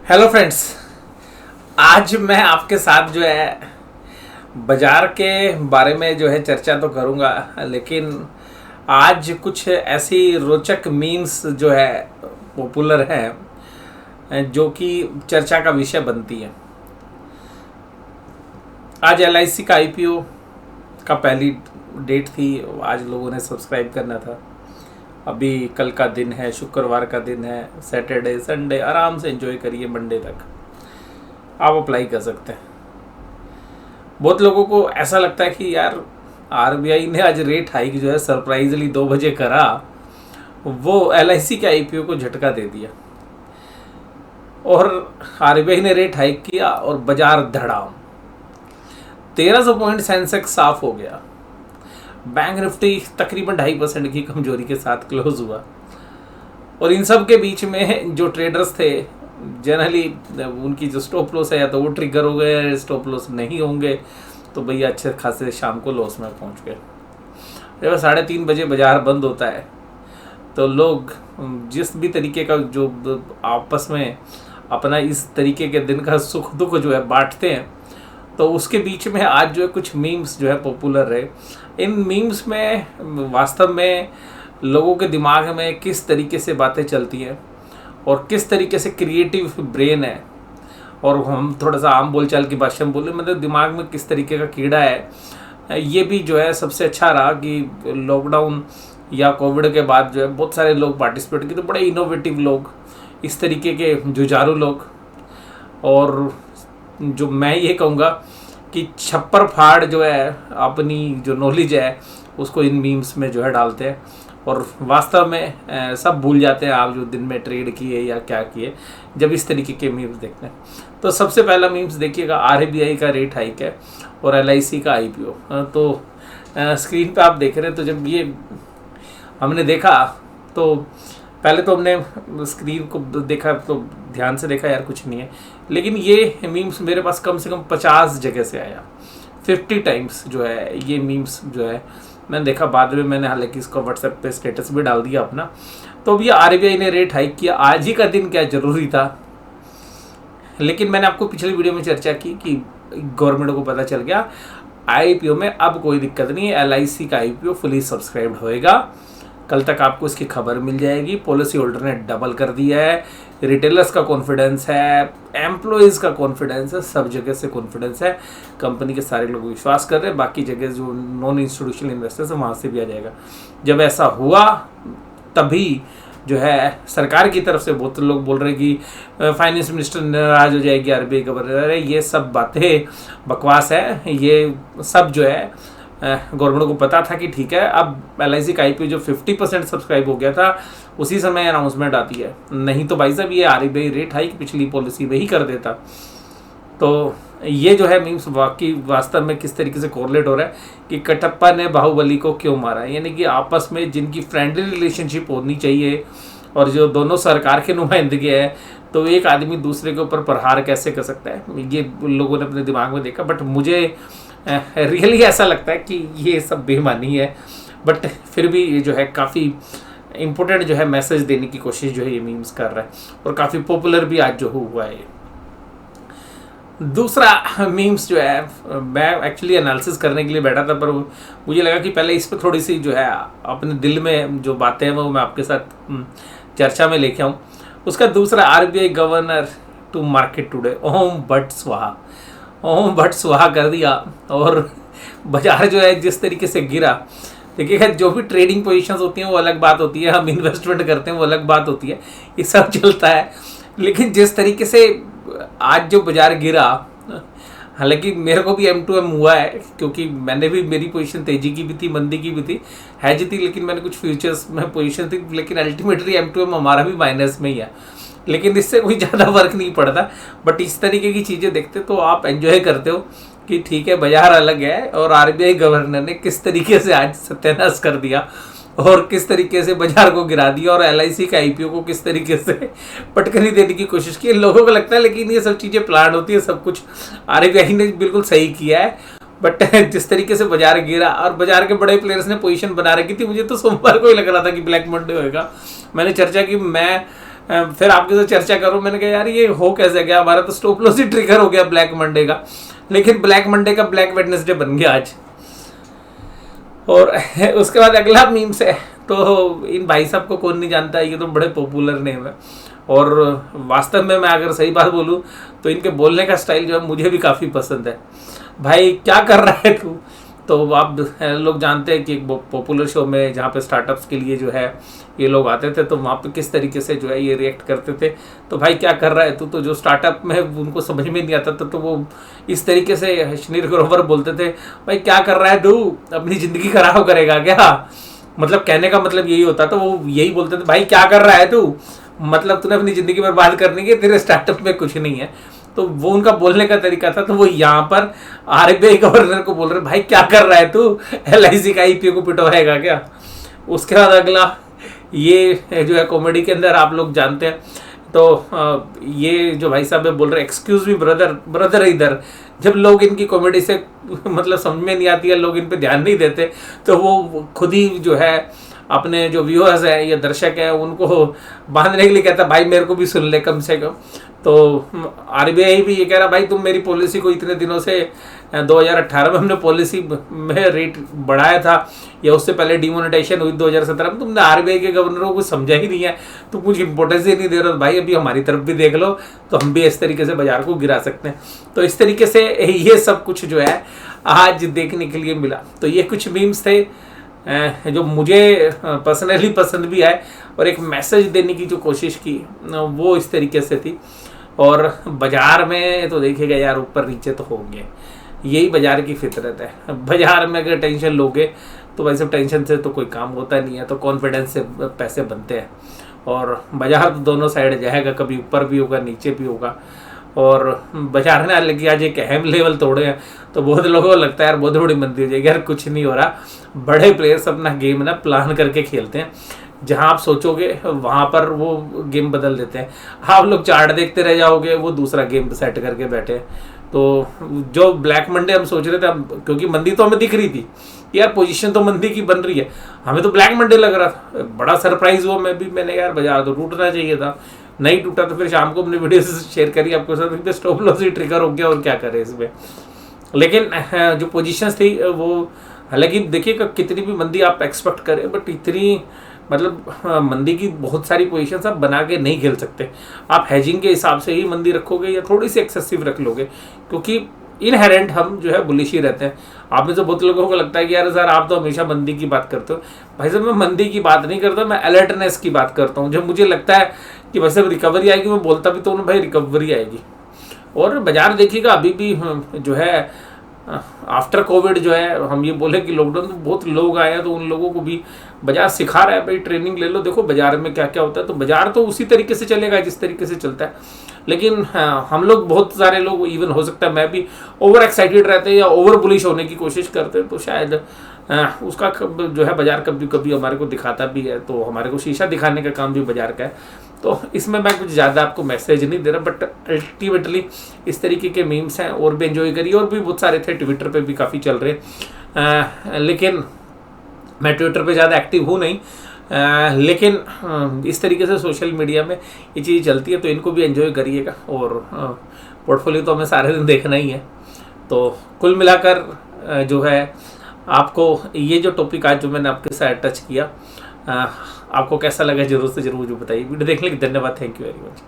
Hello friends. आज मैं आपके साथ जो है बाजार के बारे में जो है चर्चा तो करूंगा, लेकिन आज कुछ ऐसी रोचक मीम्स जो है पॉपुलर हैं जो कि चर्चा का विषय बनती है। आज LIC का IPO का पहली डेट थी। आज लोगों ने सब्सक्राइब करना था। अभी कल का दिन है, शुक्रवार का दिन है, सैटरडे संडे आराम से एंजॉय करिए। मंडे तक आप अप्लाई कर सकते हैं। बहुत लोगों को ऐसा लगता है कि यार RBI ने आज रेट हाइक जो है सरप्राइजली 2 बजे करा, वो LIC के IPO को झटका दे दिया और RBI ने रेट हाइक किया और बाजार धड़ाम 1300 पॉइंट सेंसेक्स साफ हो गया। बैंक निफ्टी तकरीबन 2.5% की कमजोरी के साथ क्लोज हुआ। और इन सब के बीच में जो ट्रेडर्स थे, जनरली उनकी जो स्टॉप लॉस है या तो वो ट्रिगर हो गए, स्टॉप लॉस नहीं होंगे तो भैया अच्छे खासे शाम को लॉस में पहुंच गए। जब 3:30 बजे बाजार बंद होता है तो लोग जिस भी तरीके का जो आपस में अपना इस तरीके के दिन का सुख दुख जो है बांटते हैं, तो उसके बीच में आज जो है कुछ मीम्स जो है पॉपुलर रहे। इन मीम्स में वास्तव में लोगों के दिमाग में किस तरीके से बातें चलती हैं और किस तरीके से क्रिएटिव ब्रेन है, और हम थोड़ा सा आम बोलचाल की भाषा में बोले मतलब दिमाग में किस तरीके का कीड़ा है, ये भी जो है सबसे अच्छा रहा कि लॉकडाउन या कोविड के बाद जो है बहुत सारे लोग पार्टिसिपेट किए। तो बड़े इनोवेटिव लोग, इस तरीके के जुझारू लोग, और जो मैं ये कहूँगा कि छप्पर फाड़ जो है अपनी जो नॉलेज है उसको इन मीम्स में जो है डालते हैं और वास्तव में सब भूल जाते हैं आप जो दिन में ट्रेड किए या क्या किए जब इस तरीके के मीम्स देखते हैं। तो सबसे पहला मीम्स देखिएगा, RBI का रेट हाइक है और LIC का IPO। तो स्क्रीन पे आप देख रहे हैं। तो जब ये हमने देखा तो पहले तो हमने स्क्रीन को देखा तो ध्यान से देखा, यार कुछ नहीं है, लेकिन ये मीम्स मेरे पास कम से कम 50 जगह से आया। 50 टाइम्स जो है ये मीम्स जो है मैंने देखा। बाद में मैंने हालांकि इसको WhatsApp पे स्टेटस भी डाल दिया अपना। तो अब ये RBI ने रेट हाइक किया, आज ही का दिन क्या जरूरी था? लेकिन मैंने आपको पिछली वीडियो में चर्चा की कि गवर्नमेंट को पता चल गया IPO में अब कोई दिक्कत नहीं है। LIC का IPO फुली सब्सक्राइब्ड होएगा। कल तक आपको इसकी खबर मिल जाएगी। पॉलिसी होल्डर ने डबल कर दिया है। रिटेलर्स का कॉन्फिडेंस है, एम्प्लॉयज़ का कॉन्फिडेंस है, सब जगह से कॉन्फिडेंस है। कंपनी के सारे लोग विश्वास कर रहे हैं। बाकी जगह जो नॉन इंस्टीट्यूशनल इन्वेस्टर्स हैं वहाँ से भी आ जाएगा। जब ऐसा हुआ तभी जो है सरकार की तरफ से बहुत लोग बोल रहे हैं कि फाइनेंस मिनिस्टर नाराज हो जाएगी, RBI गवर्नर। अरे ये सब बातें बकवास है। ये सब जो है गवर्नमेंट को पता था कि ठीक है अब LIC का IPO जो 50% सब्सक्राइब हो गया था उसी समय अनाउंसमेंट आती है, नहीं तो भाई साहब ये RBI रेट हाइक पिछली पॉलिसी में ही कर देता। तो ये जो है मीम्स वास्तव में किस तरीके से कोरिलेट हो रहा है कि कटप्पा ने बाहुबली को क्यों मारा, यानी कि आपस में जिनकी फ्रेंडली रिलेशनशिप होनी चाहिए और जो दोनों सरकार के नुमाइंदगी है, तो एक आदमी दूसरे के ऊपर प्रहार कैसे कर सकता है, ये लोगों ने अपने दिमाग में देखा। बट मुझे रियली ऐसा लगता है कि ये सब बेईमानी है, बट फिर भी ये जो है काफ़ी इम्पोर्टेंट जो है मैसेज देने की कोशिश जो है ये मीम्स कर रहा है और काफ़ी पॉपुलर भी आज जो हुआ है। दूसरा मीम्स जो है मैं एक्चुअली एनालिसिस करने के लिए बैठा था, पर मुझे लगा कि पहले इस पर थोड़ी सी जो है अपने दिल में जो बातें हैं वो मैं आपके साथ चर्चा में लेके आऊँ। उसका दूसरा, RBI governor to market today, Om Bhatt Swaha. Om Bhatt स्वाहा कर दिया और बाजार जो है जिस तरीके से गिरा। देखिएगा जो भी ट्रेडिंग पोजीशंस होती हैं वो अलग बात होती है, हम इन्वेस्टमेंट करते हैं वो अलग बात होती है, ये सब चलता है। लेकिन जिस तरीके से आज जो बाजार गिरा, हालांकि मेरे को भी M2M हुआ है क्योंकि मैंने भी, मेरी पोजीशन तेजी की भी थी, मंदी की भी थी, हैज थी, लेकिन मैंने कुछ फ्यूचर्स में पोजीशन थी, लेकिन अल्टीमेटली M2M हमारा भी माइनस में ही है, लेकिन इससे कोई ज़्यादा फर्क नहीं पड़ता। बट इस तरीके की चीज़ें देखते तो आप एंजॉय करते हो कि ठीक है बाजार अलग है और RBI गवर्नर ने किस तरीके से आज सत्यानाश कर दिया और किस तरीके से बाजार को गिरा दिया और LIC का IPO को किस तरीके से पटकनी देने की कोशिश की। लोगों को लगता है लेकिन ये सब चीज़ें प्लान होती है, सब कुछ RBI ने बिल्कुल सही किया है। बट जिस तरीके से बाजार गिरा और बाजार के बड़े प्लेयर्स ने पोजीशन बना रखी थी, मुझे तो सोमवार को ही लग रहा था कि ब्लैक मंडे होएगा। मैंने चर्चा की, मैं फिर आपके साथ चर्चा करूं, मैंने कहा यार ये हो कैसे गया, हमारा तो स्टॉप लॉस ही ट्रिगर हो गया ब्लैक मंडे का, लेकिन ब्लैक मंडे का ब्लैक वेडनेसडे बन गया आज। और उसके बाद अगला मीम्स है, तो इन भाई साहब को कौन नहीं जानता है, ये तो बड़े पॉपुलर नेम है। और वास्तव में मैं अगर सही बात बोलूँ तो इनके बोलने का स्टाइल जो है मुझे भी काफ़ी पसंद है। भाई क्या कर रहा है तू, तो आप लोग जानते हैं कि एक पॉपुलर शो में जहाँ पे स्टार्टअप्स के लिए जो है ये लोग आते थे, तो वहाँ पे किस तरीके से जो है ये रिएक्ट करते थे। तो भाई क्या कर रहा है तू, तो जो स्टार्टअप में उनको समझ में नहीं आता था तो वो इस तरीके से शनील ग्रोवर बोलते थे, भाई क्या कर रहा है तू, अपनी ज़िंदगी खराब करेगा क्या, मतलब कहने का मतलब यही होता। तो वो यही बोलते थे, भाई क्या कर रहा है तू, मतलब तूने अपनी ज़िंदगी बर्बाद करनी है, तेरे स्टार्टअप में कुछ नहीं है। तो वो उनका बोलने का तरीका था। तो वो यहाँ पर आरबीआई गवर्नर को बोल रहे, भाई क्या कर रहा है तू, LIC का IPO को पिटवाएगा क्या। उसके बाद अगला ये जो है कॉमेडी के अंदर आप लोग जानते हैं, तो ये जो भाई साहब बोल रहे एक्सक्यूज मी ब्रदर इधर, जब लोग इनकी कॉमेडी से मतलब समझ में नहीं आती है, लोग इन पे ध्यान नहीं देते, तो वो खुद ही जो है अपने जो व्यूअर्स हैं या दर्शक हैं उनको बांधने के लिए कहता है, भाई मेरे को भी सुन ले कम से कम। तो RBI भी ये कह रहा, भाई तुम मेरी पॉलिसी को इतने दिनों से 2018 में हमने पॉलिसी में रेट बढ़ाया था, या उससे पहले डिमोनेटाइजेशन हुई 2017 में, तुमने RBI के गवर्नरों को समझा ही नहीं है, तुम कुछ इंपॉर्टेंस ही नहीं दे रहे हो। भाई अभी हमारी तरफ भी देख लो, तो हम भी इस तरीके से बाजार को गिरा सकते हैं। तो इस तरीके से ये सब कुछ जो है आज देखने के लिए मिला। तो ये कुछ मीम्स थे जो मुझे पर्सनली पसंद भी आए, और एक मैसेज देने की जो कोशिश की वो इस तरीके से थी। और बाजार में तो देखिएगा यार ऊपर नीचे तो होंगे, यही बाजार की फितरत है। बाजार में अगर टेंशन लोगे तो भाई सब टेंशन से तो कोई काम होता नहीं है, तो कॉन्फिडेंस से पैसे बनते हैं। और बाजार तो दोनों साइड जाएगा, कभी ऊपर भी होगा नीचे भी होगा। और बाजार ने हालांकि आज एक अहम लेवल तोड़े हैं, तो बहुत लोगों को लगता है यार बहुत बड़ी मंदी हो जाएगी। यार कुछ नहीं हो रहा, बड़े प्लेयर्स अपना गेम ना प्लान करके खेलते हैं, जहां आप सोचोगे वहां पर वो गेम बदल देते हैं। आप लोग चार्ट देखते रह जाओगे, वो दूसरा गेम सेट करके बैठे हैं। तो जो ब्लैक मंडे हम सोच रहे थे, क्योंकि मंदी तो हमें दिख रही थी यार, पोजीशन तो मंदी की बन रही है, हमें तो ब्लैक मंडे लग रहा था। बड़ा सरप्राइज हुआ, मैंने यार बाजार तो टूटना चाहिए था, नहीं टूटा। तो फिर शाम को अपनी वीडियो शेयर करी आपके साथ, स्टॉप लॉस ही ट्रिगर हो गया, और क्या करें इसमें। लेकिन जो पोजीशंस थी वो, हालांकि देखिएगा कितनी भी मंदी आप एक्सपेक्ट करें, बट इतनी मतलब मंदी की बहुत सारी पोजीशंस आप बना के नहीं खेल सकते। आप हेजिंग के हिसाब से ही मंदी रखोगे या थोड़ी सी एक्सेसिव रख लोगे, क्योंकि इनहेरेंट हम जो है बुलिश ही रहते हैं। आप में तो बहुत लोगों को लगता है कि यार सर आप तो हमेशा मंदी की बात करते हो। भाई साहब मैं मंदी की बात नहीं करता, मैं अलर्टनेस की बात करता हूँ। जब मुझे लगता है कि भाई साहब रिकवरी आएगी, मैं बोलता भी तो हूँ भाई रिकवरी आएगी। और बाजार देखिएगा अभी भी जो है आफ्टर कोविड जो है, हम ये बोले कि लॉकडाउन तो बहुत लोग आए हैं, तो उन लोगों को भी बाजार सिखा रहा है, भाई ट्रेनिंग ले लो, देखो बाजार में क्या क्या होता है। तो बाजार तो उसी तरीके से चलेगा जिस तरीके से चलता है। लेकिन हम लोग, बहुत सारे लोग, इवन हो सकता है मैं भी, ओवर एक्साइटेड रहते हैं या ओवर बुलिश होने की कोशिश करते हैं, तो शायद उसका जो है बाजार कभी कभी हमारे को दिखाता भी है। तो हमारे को शीशा दिखाने का काम भी बाजार का है। तो इसमें मैं कुछ ज़्यादा आपको मैसेज नहीं दे रहा, बट अल्टीमेटली इस तरीके के मीम्स हैं, और भी एंजॉय करिए। और भी बहुत सारे थे, ट्विटर पे भी काफ़ी चल रहे हैं, लेकिन मैं ट्विटर पे ज़्यादा एक्टिव हूँ नहीं। लेकिन इस तरीके से सोशल मीडिया में ये चीज़ चलती है, तो इनको भी एंजॉय करिएगा। और पोर्टफोलियो तो हमें सारे दिन देखना ही है। तो कुल मिलाकर जो है आपको ये जो टॉपिक आज जो मैंने आपके साथ टच किया, आपको कैसा लगा जरूर से जरूर मुझे बताइए। वीडियो देखने के लिए धन्यवाद, थैंक यू वेरी मच।